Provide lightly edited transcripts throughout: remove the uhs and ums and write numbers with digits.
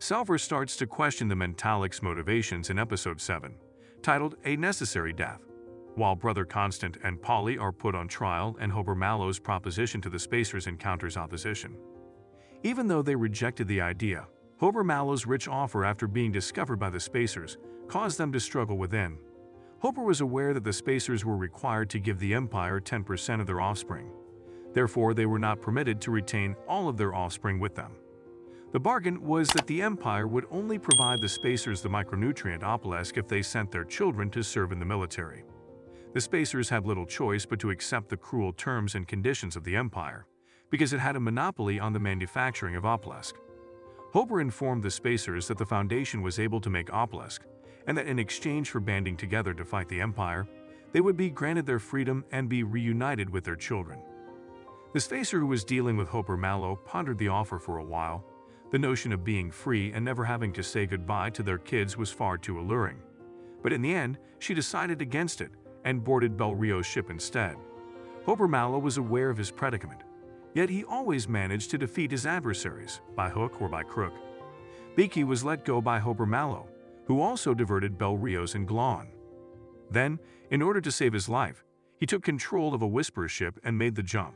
Salvor starts to question the Mentalics' motivations in Episode 7, titled A Necessary Death. While Brother Constant and Polly are put on trial and Hober Mallows' proposition to the Spacers encounters opposition. Even though they rejected the idea, Hober Mallows' rich offer after being discovered by the Spacers caused them to struggle within. Hober was aware that the Spacers were required to give the Empire 10% of their offspring. Therefore, they were not permitted to retain all of their offspring with them. The bargain was that the Empire would only provide the Spacers the micronutrient Opalesk if they sent their children to serve in the military. The Spacers had little choice but to accept the cruel terms and conditions of the Empire, because it had a monopoly on the manufacturing of Opalesk. Hober informed the Spacers that the Foundation was able to make Opalesk, and that in exchange for banding together to fight the Empire, they would be granted their freedom and be reunited with their children. The Spacer who was dealing with Hober Mallow pondered the offer for a while. The notion of being free and never having to say goodbye to their kids was far too alluring. But in the end, she decided against it and boarded Bel Rio's ship instead. Hober Mallow was aware of his predicament, yet he always managed to defeat his adversaries, by hook or by crook. Beaky was let go by Hober Mallow, who also diverted Bel Rio's and Glon. Then, in order to save his life, he took control of a Whisper ship and made the jump.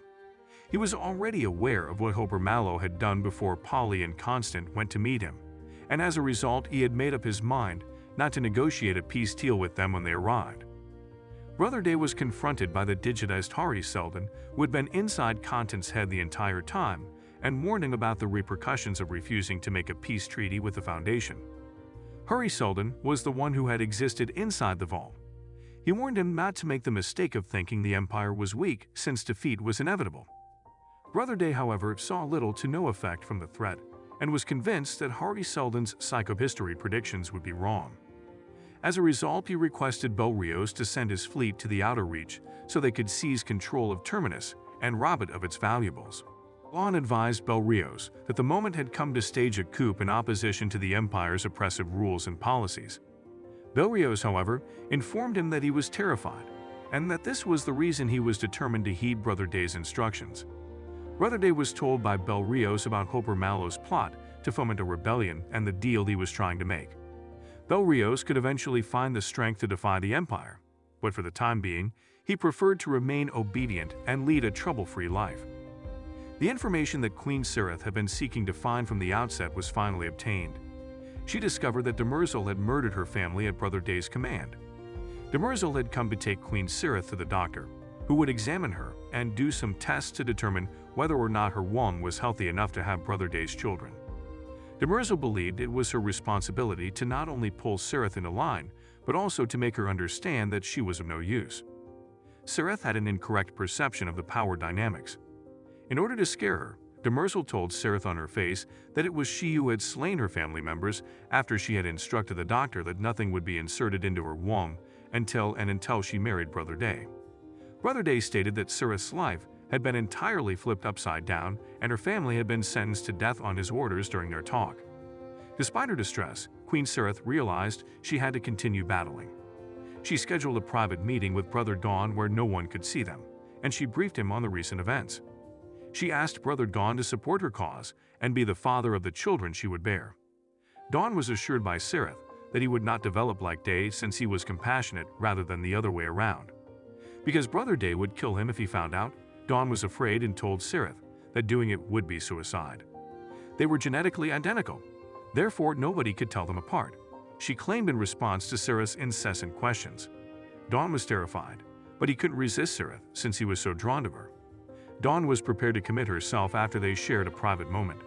He was already aware of what Hober Mallow had done before Polly and Constant went to meet him, and as a result he had made up his mind not to negotiate a peace deal with them when they arrived. Brother Day was confronted by the digitized Hari Seldon, who had been inside Constant's head the entire time, and warned him about the repercussions of refusing to make a peace treaty with the Foundation. Hari Seldon was the one who had existed inside the vault. He warned him not to make the mistake of thinking the Empire was weak, since defeat was inevitable. Brother Day, however, saw little to no effect from the threat, and was convinced that Hari Seldon's psychohistory predictions would be wrong. As a result, he requested Bel Rios to send his fleet to the Outer Reach so they could seize control of Terminus and rob it of its valuables. Glon advised Bel Rios that the moment had come to stage a coup in opposition to the Empire's oppressive rules and policies. Bel Rios, however, informed him that he was terrified, and that this was the reason he was determined to heed Brother Day's instructions. Brother Day was told by Bel Rios about Hober Mallow's plot to foment a rebellion and the deal he was trying to make. Bel Rios could eventually find the strength to defy the Empire, but for the time being, he preferred to remain obedient and lead a trouble-free life. The information that Queen Sirith had been seeking to find from the outset was finally obtained. She discovered that Demerzel had murdered her family at Brother Day's command. Demerzel had come to take Queen Sirith to the doctor, who would examine her and do some tests to determine whether or not her womb was healthy enough to have Brother Day's children. Demerzel believed it was her responsibility to not only pull Sirith into line, but also to make her understand that she was of no use. Sirith had an incorrect perception of the power dynamics. In order to scare her, Demerzel told Sirith on her face that it was she who had slain her family members after she had instructed the doctor that nothing would be inserted into her womb until she married Brother Day. Brother Day stated that Sirith's life had been entirely flipped upside down and her family had been sentenced to death on his orders during their talk. Despite her distress, Queen Sirith realized she had to continue battling. She scheduled a private meeting with Brother Dawn where no one could see them, and she briefed him on the recent events. She asked Brother Dawn to support her cause and be the father of the children she would bear. Dawn was assured by Sirith that he would not develop like Day since he was compassionate rather than the other way around. Because Brother Day would kill him if he found out, Dawn was afraid and told Sirith that doing it would be suicide. They were genetically identical, therefore nobody could tell them apart, she claimed in response to Sirith's incessant questions. Dawn was terrified, but he couldn't resist Sirith since he was so drawn to her. Dawn was prepared to commit herself after they shared a private moment.